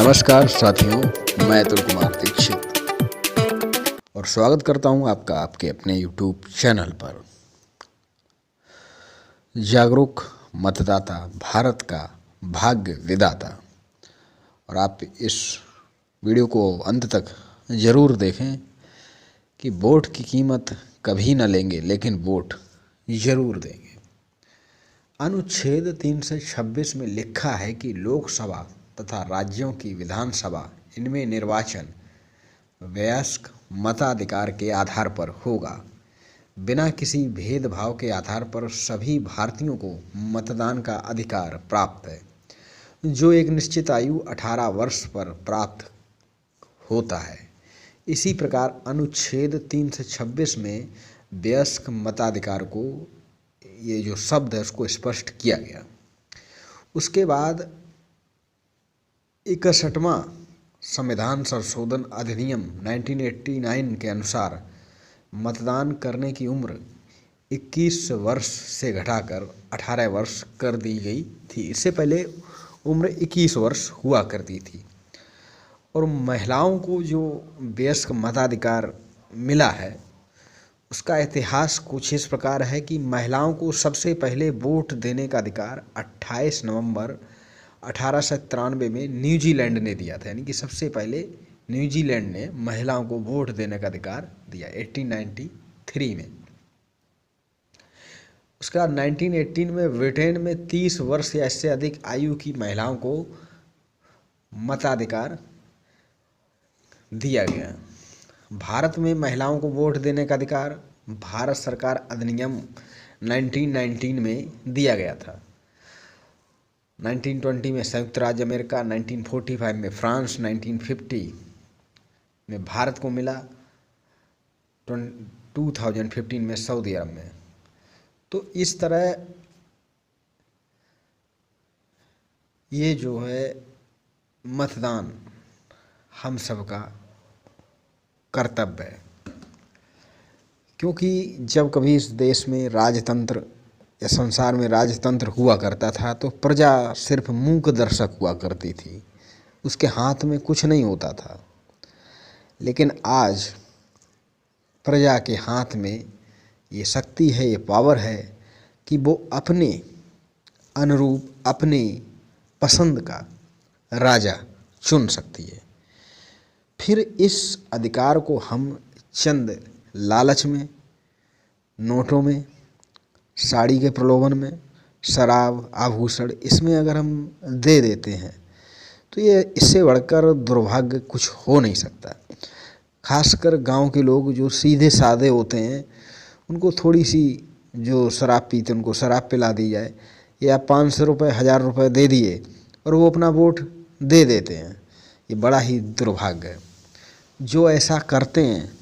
नमस्कार साथियों, मैं अतुल कुमार दीक्षित और स्वागत करता हूं आपका आपके अपने YouTube चैनल पर। जागरूक मतदाता भारत का भाग्य विधाता। और आप इस वीडियो को अंत तक ज़रूर देखें कि वोट की कीमत कभी न लेंगे, लेकिन वोट ज़रूर देंगे। अनुच्छेद 326 में लिखा है कि लोकसभा तथा राज्यों की विधानसभा इनमें निर्वाचन वयस्क मताधिकार के आधार पर होगा। बिना किसी भेदभाव के आधार पर सभी भारतीयों को मतदान का अधिकार प्राप्त है, जो एक निश्चित आयु 18 वर्ष पर प्राप्त होता है। इसी प्रकार अनुच्छेद 326 में वयस्क मताधिकार को, ये जो शब्द है उसको स्पष्ट किया गया। उसके बाद 61वां संविधान संशोधन अधिनियम 1989 के अनुसार मतदान करने की उम्र 21 वर्ष से घटाकर 18 वर्ष कर दी गई थी। इससे पहले उम्र 21 वर्ष हुआ करती थी। और महिलाओं को जो वयस्क मताधिकार मिला है उसका इतिहास कुछ इस प्रकार है कि महिलाओं को सबसे पहले वोट देने का अधिकार 28 नवंबर 1893 में न्यूजीलैंड ने दिया था। यानी कि सबसे पहले न्यूजीलैंड ने महिलाओं को वोट देने का अधिकार दिया 1893 में। उसके बाद 1918 में ब्रिटेन में 30 वर्ष या इससे अधिक आयु की महिलाओं को मताधिकार दिया गया। भारत में महिलाओं को वोट देने का अधिकार भारत सरकार अधिनियम 1919 में दिया गया था। 1920 में संयुक्त राज्य अमेरिका, 1945 में फ्रांस, 1950 में भारत को मिला, 2015 में सऊदी अरब में। तो इस तरह ये जो है मतदान हम सबका कर्तव्य है, क्योंकि जब कभी इस देश में राजतंत्र या संसार में राजतंत्र हुआ करता था तो प्रजा सिर्फ मूक दर्शक हुआ करती थी, उसके हाथ में कुछ नहीं होता था। लेकिन आज प्रजा के हाथ में ये शक्ति है, ये पावर है कि वो अपने अनुरूप अपने पसंद का राजा चुन सकती है। फिर इस अधिकार को हम चंद लालच में, नोटों में, साड़ी के प्रलोभन में, शराब, आभूषण, इसमें अगर हम दे देते हैं तो ये इससे बढ़कर दुर्भाग्य कुछ हो नहीं सकता। खासकर गांव के लोग जो सीधे साधे होते हैं उनको थोड़ी सी जो शराब पीते उनको शराब पिला दी जाए या 500 रुपये 1000 रुपये दे दिए और वो अपना वोट दे देते हैं, ये बड़ा ही दुर्भाग्य है। जो ऐसा करते हैं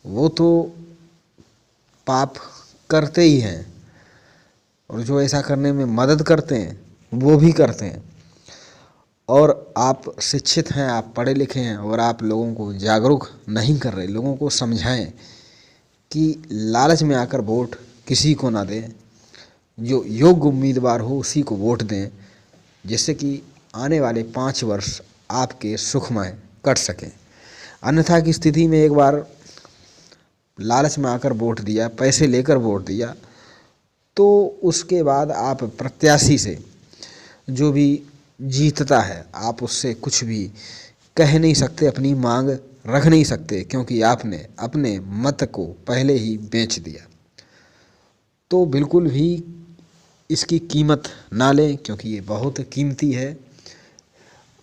वो तो पाप करते ही हैं, और जो ऐसा करने में मदद करते हैं वो भी करते हैं। और आप शिक्षित हैं, आप पढ़े लिखे हैं और आप लोगों को जागरूक नहीं कर रहे। लोगों को समझाएं कि लालच में आकर वोट किसी को ना दें, जो योग्य उम्मीदवार हो उसी को वोट दें, जिससे कि आने वाले 5 वर्ष आपके सुखमय कट सकें। अन्यथा की स्थिति में एक बार लालच में आकर वोट दिया, पैसे लेकर वोट दिया, तो उसके बाद आप प्रत्याशी से जो भी जीतता है आप उससे कुछ भी कह नहीं सकते, अपनी मांग रख नहीं सकते, क्योंकि आपने अपने मत को पहले ही बेच दिया। तो बिल्कुल भी इसकी कीमत ना लें, क्योंकि ये बहुत कीमती है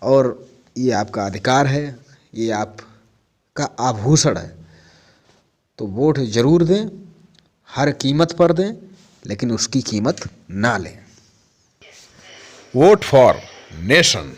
और ये आपका अधिकार है, ये आपका आभूषण है। तो वोट ज़रूर दें, हर कीमत पर दें, लेकिन उसकी कीमत ना लें। Vote for nation.